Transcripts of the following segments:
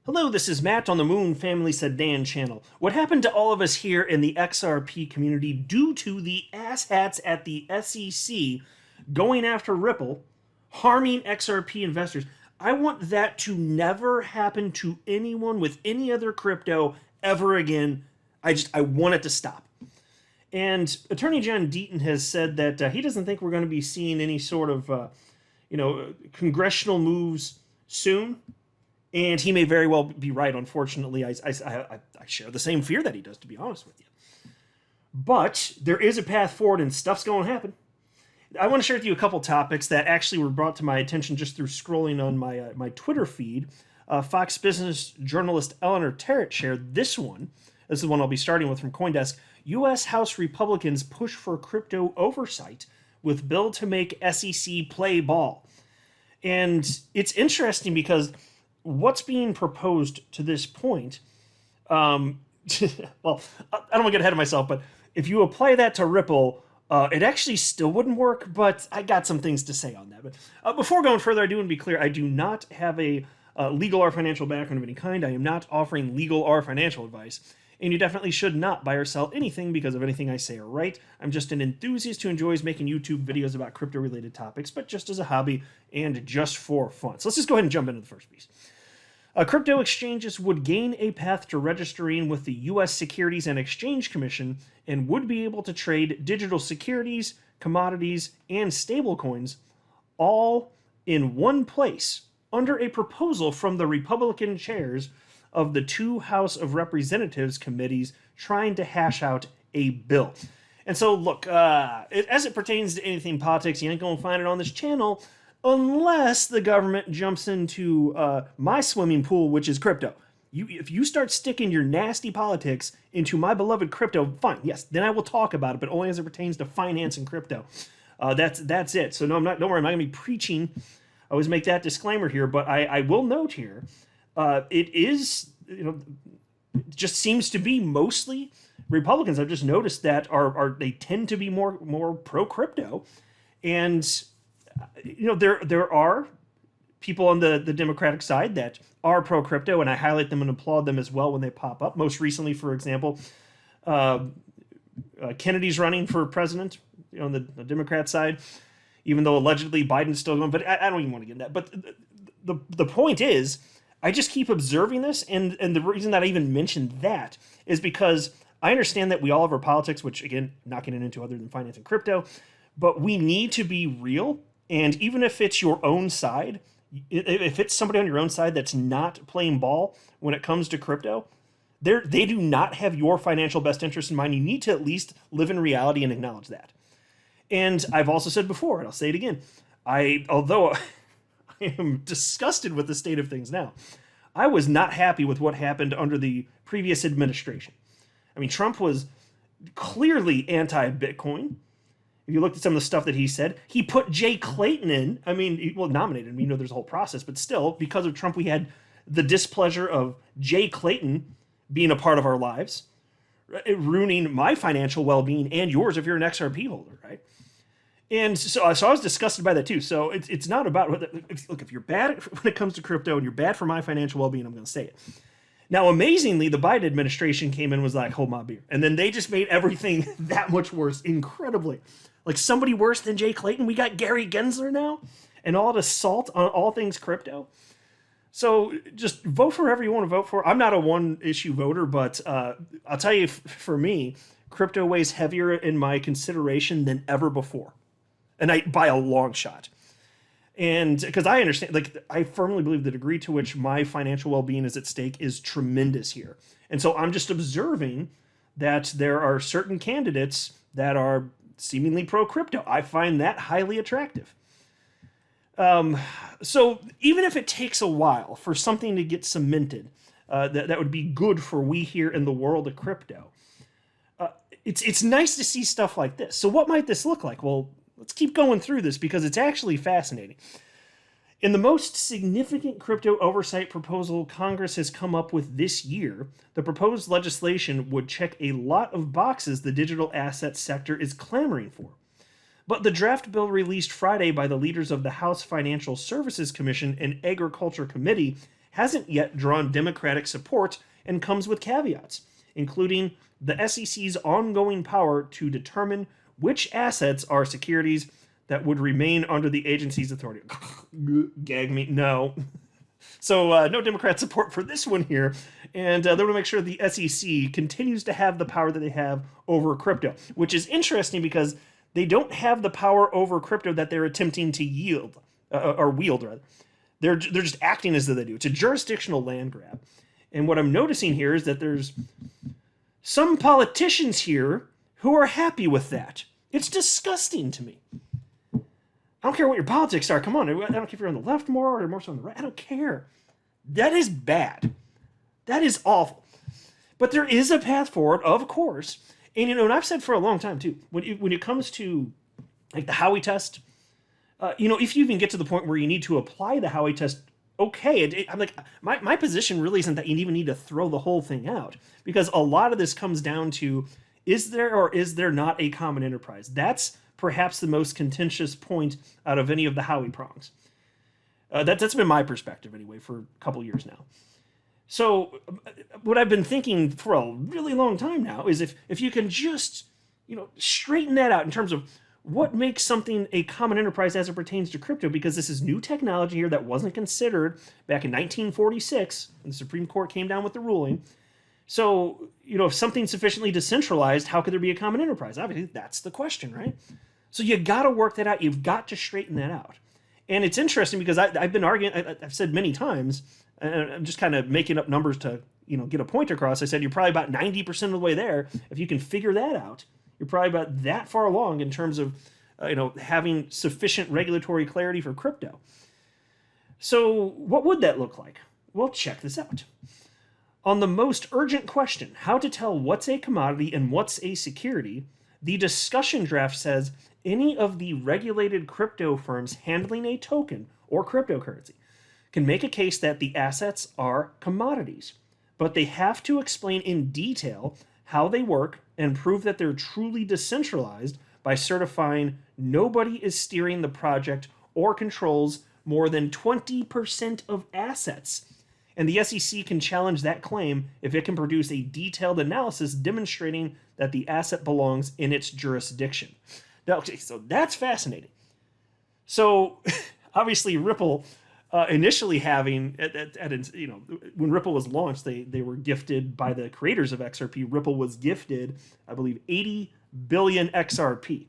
Hello, this is Matt on the Moon Family Sedan channel. What happened to all of us here in the XRP community due to the asshats at the SEC going after Ripple, harming XRP investors? I want that to never happen to anyone with any other crypto ever again. I want it to stop. And Attorney John Deaton has said that he doesn't think we're going to be seeing any sort of, congressional moves soon. And he may very well be right. Unfortunately, I share the same fear that he does, to be honest with you. But there is a path forward, and stuff's going to happen. I want to share with you a couple topics that actually were brought to my attention just through scrolling on my Twitter feed. Fox Business journalist Eleanor Terrett shared this one. This is the one I'll be starting with from CoinDesk. U.S. House Republicans push for crypto oversight with bill to make SEC play ball. And it's interesting because what's being proposed to this point, well, I don't want to get ahead of myself, but if you apply that to Ripple, it actually still wouldn't work, but I got some things to say on that. But before going further, I do want to be clear, I do not have a legal or financial background of any kind. I am not offering legal or financial advice, and you definitely should not buy or sell anything because of anything I say or write. I'm just an enthusiast who enjoys making YouTube videos about crypto-related topics, but just as a hobby and just for fun. So let's just go ahead and jump into the first piece. Crypto exchanges would gain a path to registering with the U.S. Securities and Exchange Commission and would be able to trade digital securities, commodities, and stablecoins all in one place under a proposal from the Republican chairs of the two House of Representatives committees trying to hash out a bill. And so, look, as it pertains to anything politics, you ain't going to find it on this channel unless the government jumps into my swimming pool, which is crypto. If you start sticking your nasty politics into my beloved crypto, fine, yes, then I will talk about it, but only as it pertains to finance and crypto. That's it. So no, I'm not. Don't worry, I'm not gonna be preaching. I always make that disclaimer here, but I will note here, it is, it just seems to be mostly Republicans. I've just noticed that they tend to be more pro crypto, and there are people on the Democratic side that are pro crypto, and I highlight them and applaud them as well when they pop up. Most recently, for example, Kennedy's running for president on the Democrat side, even though allegedly Biden's still going. But I don't even want to get into that. But the point is, I just keep observing this, and the reason that I even mentioned that is because I understand that we all have our politics, which again, not getting into other than finance and crypto, but we need to be real. And even if it's your own side, if it's somebody on your own side that's not playing ball when it comes to crypto, they do not have your financial best interest in mind. You need to at least live in reality and acknowledge that. And I've also said before, and I'll say it again, although I am disgusted with the state of things now, I was not happy with what happened under the previous administration. I mean, Trump was clearly anti-Bitcoin. If you looked at some of the stuff that he said, he put Jay Clayton in. I mean, nominated him. There's a whole process, but still, because of Trump, we had the displeasure of Jay Clayton being a part of our lives, ruining my financial well-being and yours if you're an XRP holder, right? And so I was disgusted by that too. So it's not about, look, if you're bad when it comes to crypto and you're bad for my financial well-being, I'm going to say it. Now, amazingly, the Biden administration came in and was like, hold my beer. And then they just made everything that much worse, incredibly. Like somebody worse than Jay Clayton. We got Gary Gensler now and all this assault on all things crypto. So just vote for whoever you want to vote for. I'm not a one-issue voter, but I'll tell you, for me, crypto weighs heavier in my consideration than ever before. And by a long shot. And because I understand, I firmly believe the degree to which my financial well-being is at stake is tremendous here. And so I'm just observing that there are certain candidates that are seemingly pro-crypto. I find that highly attractive. So even if it takes a while for something to get cemented, that would be good for we here in the world of crypto. It's nice to see stuff like this. So what might this look like? Well, let's keep going through this because it's actually fascinating. In the most significant crypto oversight proposal Congress has come up with this year, the proposed legislation would check a lot of boxes the digital asset sector is clamoring for. But the draft bill released Friday by the leaders of the House Financial Services Commission and Agriculture Committee hasn't yet drawn Democratic support and comes with caveats, including the SEC's ongoing power to determine which assets are securities that would remain under the agency's authority. Gag me. No. So no Democrat support for this one here. And they want to make sure the SEC continues to have the power that they have over crypto, which is interesting because they don't have the power over crypto that they're attempting to yield, or wield, rather. They're just acting as though they do. It's a jurisdictional land grab. And what I'm noticing here is that there's some politicians here who are happy with that. It's disgusting to me. I don't care what your politics are. Come on. I don't care if you're on the left more or more so on the right. I don't care. That is bad. That is awful. But there is a path forward, of course. And, and I've said for a long time, too, when it comes to, like, the Howey test, if you even get to the point where you need to apply the Howey test, okay. I'm like, my position really isn't that you even need to throw the whole thing out. Because a lot of this comes down to, is there or is there not a common enterprise? That's perhaps the most contentious point out of any of the Howey prongs. That's been my perspective, anyway, for a couple years now. So what I've been thinking for a really long time now is if you can just, straighten that out in terms of what makes something a common enterprise as it pertains to crypto, because this is new technology here that wasn't considered back in 1946 when the Supreme Court came down with the ruling. So, if something's sufficiently decentralized, how could there be a common enterprise? Obviously, that's the question, right? So you got to work that out. You've got to straighten that out. And it's interesting because I've been arguing, I've said many times, and I'm just kind of making up numbers to, get a point across. I said, you're probably about 90% of the way there. If you can figure that out, you're probably about that far along in terms of, having sufficient regulatory clarity for crypto. So what would that look like? Well, check this out. On the most urgent question, how to tell what's a commodity and what's a security, the discussion draft says any of the regulated crypto firms handling a token or cryptocurrency can make a case that the assets are commodities, but they have to explain in detail how they work and prove that they're truly decentralized by certifying nobody is steering the project or controls more than 20% of assets. And the SEC can challenge that claim if it can produce a detailed analysis demonstrating that the asset belongs in its jurisdiction. Now, okay, so that's fascinating. So, obviously, Ripple initially having, when Ripple was launched, they were gifted by the creators of XRP. Ripple was gifted, I believe, 80 billion XRP.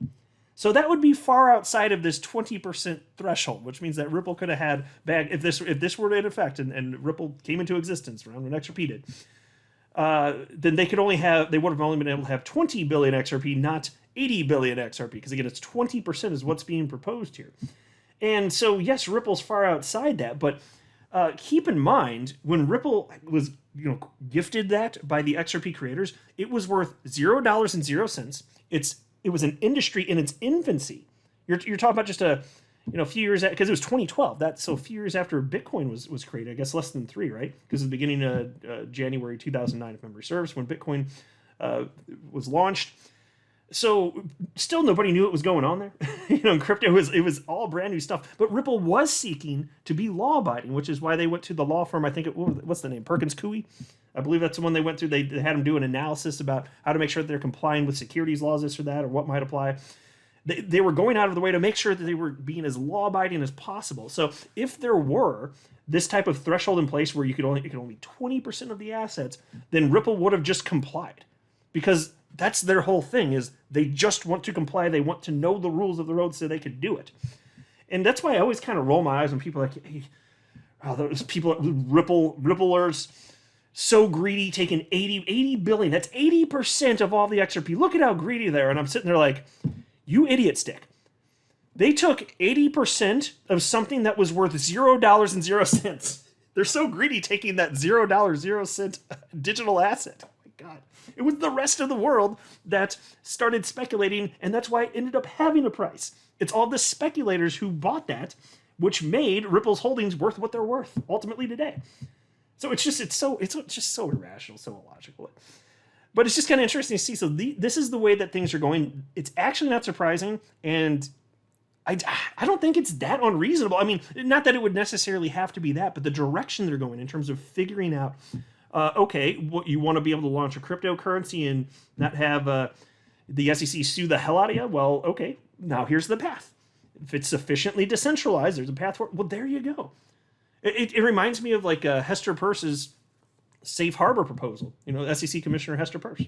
So that would be far outside of this 20% threshold, which means that Ripple could have had if this were in effect and Ripple came into existence around when XRP did, then they would have only been able to have 20 billion XRP, not 80 billion XRP, because again, it's 20% is what's being proposed here. And so, yes, Ripple's far outside that, but keep in mind, when Ripple was gifted that by the XRP creators, it was worth $0.00. It was an industry in its infancy. You're talking about just a few years, because it was 2012. So a few years after Bitcoin was created, I guess less than 3, right? Because at the beginning of January 2009, if memory serves, when Bitcoin was launched. So still nobody knew what was going on there. In crypto, it was all brand new stuff. But Ripple was seeking to be law-abiding, which is why they went to the law firm. I think what's the name? Perkins Coie. I believe that's the one they went through. They had them do an analysis about how to make sure that they're complying with securities laws, this or that, or what might apply. They were going out of the way to make sure that they were being as law-abiding as possible. So if there were this type of threshold in place where it could only 20% of the assets, then Ripple would have just complied, because that's their whole thing, is they just want to comply. They want to know the rules of the road so they could do it. And that's why I always kind of roll my eyes when people are like, hey, those people, Ripplers, so greedy, taking 80 billion. That's 80% of all the XRP. Look at how greedy they are. And I'm sitting there like, you idiot stick. They took 80% of something that was worth $0.00. They're so greedy taking that $0.00 digital asset. Oh my God. It was the rest of the world that started speculating, and that's why it ended up having a price. It's all the speculators who bought that, which made Ripple's holdings worth what they're worth ultimately today. So it's just so irrational, so illogical. But it's just kind of interesting to see. So this is the way that things are going. It's actually not surprising, and I don't think it's that unreasonable. I mean, not that it would necessarily have to be that, but the direction they're going in terms of figuring out, okay, what you want to be able to launch a cryptocurrency and not have the SEC sue the hell out of you. Well, okay, now here's the path. If it's sufficiently decentralized, there's a path for it. Well, there you go. It reminds me of like Hester Peirce's safe harbor proposal. SEC Commissioner Hester Peirce.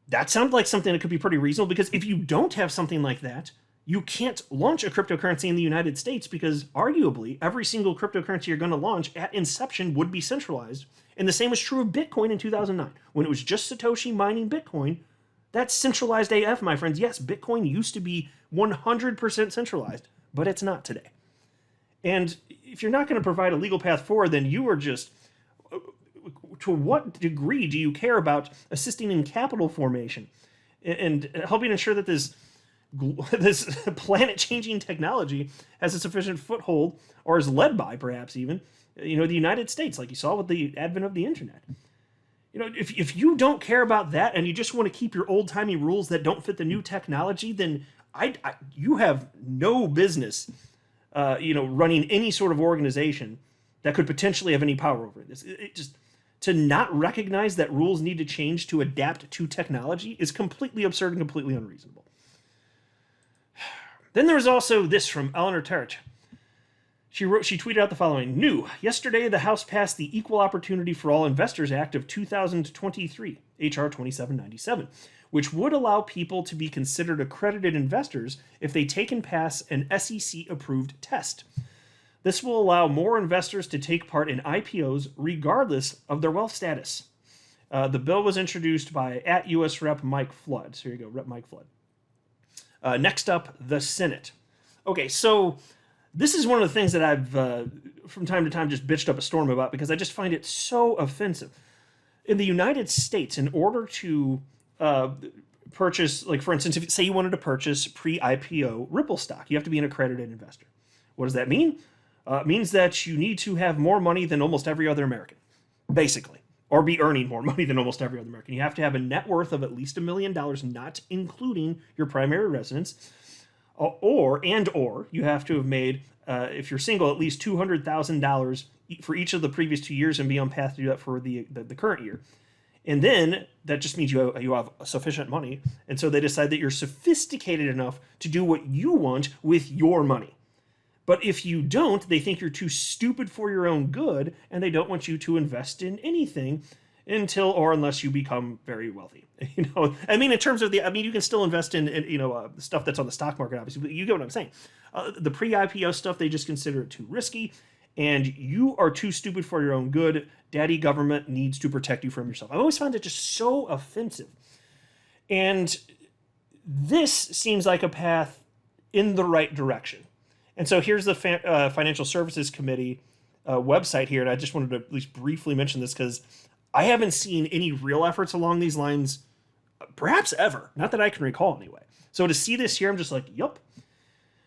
That sounds like something that could be pretty reasonable, because if you don't have something like that, you can't launch a cryptocurrency in the United States, because arguably every single cryptocurrency you're going to launch at inception would be centralized. And the same was true of Bitcoin in 2009. When it was just Satoshi mining Bitcoin, that's centralized AF, my friends. Yes, Bitcoin used to be 100% centralized, but it's not today. And if you're not going to provide a legal path forward, then you are just... To what degree do you care about assisting in capital formation and helping ensure that this planet-changing technology has a sufficient foothold, or is led by, perhaps even, the United States, like you saw with the advent of the internet? If you don't care about that and you just want to keep your old-timey rules that don't fit the new technology, then you have no business, running any sort of organization that could potentially have any power over this. It just... To not recognize that rules need to change to adapt to technology is completely absurd and completely unreasonable. Then there was also this from Eleanor Terrett. She tweeted out the following: New, yesterday the House passed the Equal Opportunity for All Investors Act of 2023, HR 2797, which would allow people to be considered accredited investors if they take and pass an SEC-approved test. This will allow more investors to take part in IPOs regardless of their wealth status. The bill was introduced by @US Rep Mike Flood. So here you go, Rep Mike Flood. Next up, the Senate. Okay, so this is one of the things that I've, from time to time, just bitched up a storm about, because I just find it so offensive. In the United States, in order to purchase, like for instance, if say you wanted to purchase pre-IPO Ripple stock, you have to be an accredited investor. What does that mean? It means that you need to have more money than almost every other American, basically, or be earning more money than almost every other American. You have to have a net worth of at least $1 million, not including your primary residence, or you have to have made, if you're single, at least $200,000 for each of the previous 2 years and be on path to do that for the current year. And then that just means you have sufficient money, and so they decide that you're sophisticated enough to do what you want with your money. But if you don't, they think you're too stupid for your own good, and they don't want you to invest in anything until or unless you become very wealthy. In terms of you can still invest in stuff that's on the stock market, obviously, but you get what I'm saying. The pre-IPO stuff, they just consider it too risky, and you are too stupid for your own good. Daddy government needs to protect you from yourself. I've always found it just so offensive. And this seems like a path in the right direction. And so here's the Financial Services Committee website here, and I just wanted to at least briefly mention this because I haven't seen any real efforts along these lines, perhaps ever. Not that I can recall, anyway. So to see this here, I'm just like, yup.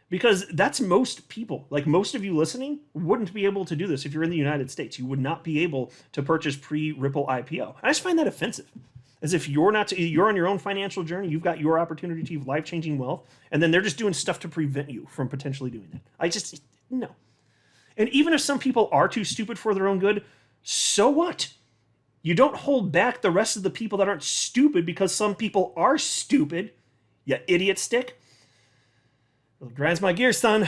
Because that's most people. Like, most of you listening wouldn't be able to do this if you're in the United States. You would not be able to purchase pre-Ripple IPO. I just find that offensive. As if you're on your own financial journey, you've got your opportunity to have life-changing wealth, and then they're just doing stuff to prevent you from potentially doing that. No. And even if some people are too stupid for their own good, so what? You don't hold back the rest of the people that aren't stupid because some people are stupid, you idiot stick. It grinds my gears, son.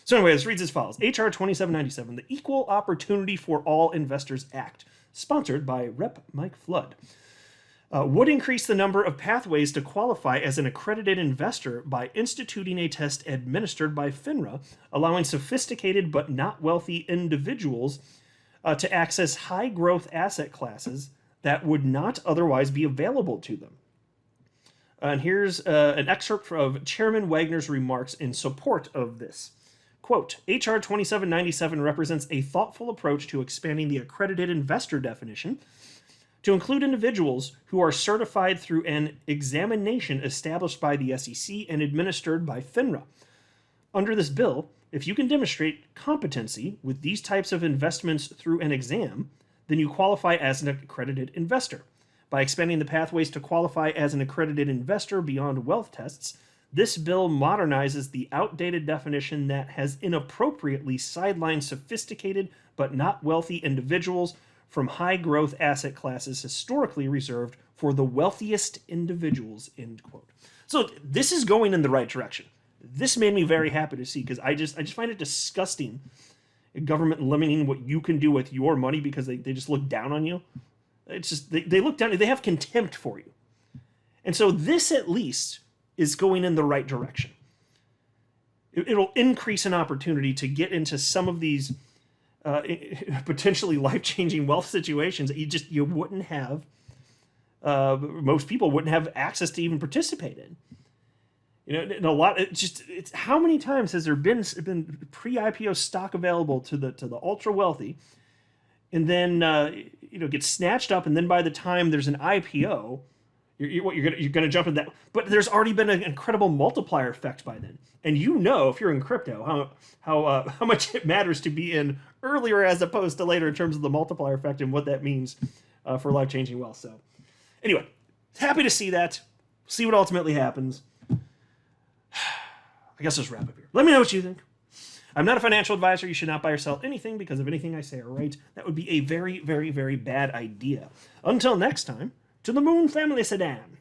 So anyway, this reads as follows. HR 2797, the Equal Opportunity for All Investors Act, sponsored by Rep. Mike Flood, would increase the number of pathways to qualify as an accredited investor by instituting a test administered by FINRA, allowing sophisticated but not wealthy individuals to access high-growth asset classes that would not otherwise be available to them. And here's an excerpt of Chairman Wagner's remarks in support of this. Quote, HR 2797 represents a thoughtful approach to expanding the accredited investor definition to include individuals who are certified through an examination established by the SEC and administered by FINRA. Under this bill, if you can demonstrate competency with these types of investments through an exam, then you qualify as an accredited investor. By expanding the pathways to qualify as an accredited investor beyond wealth tests, This bill modernizes the outdated definition that has inappropriately sidelined sophisticated but not wealthy individuals from high growth asset classes historically reserved for the wealthiest individuals, end quote. So this is going in the right direction. This made me very happy to see, because I just find it disgusting, government limiting what you can do with your money because they just look down on you. It's just, they look down, they have contempt for you. And so this at least is going in the right direction. It'll increase an opportunity to get into some of these potentially life-changing wealth situations that you wouldn't have, most people wouldn't have access to even participate in. And a lot. It's how many times has there been pre-IPO stock available to the ultra wealthy, and then gets snatched up, and then by the time there's an IPO, you're gonna jump in that. But there's already been an incredible multiplier effect by then, and if you're in crypto how much it matters to be in earlier as opposed to later in terms of the multiplier effect and what that means for life-changing wealth. So anyway, happy to see that. See what ultimately happens. I guess let's wrap up here. Let me know what you think. I'm not a financial advisor. You should not buy or sell anything because of anything I say or write. That would be a very, very, very bad idea. Until next time, to the Moon Family Sedan.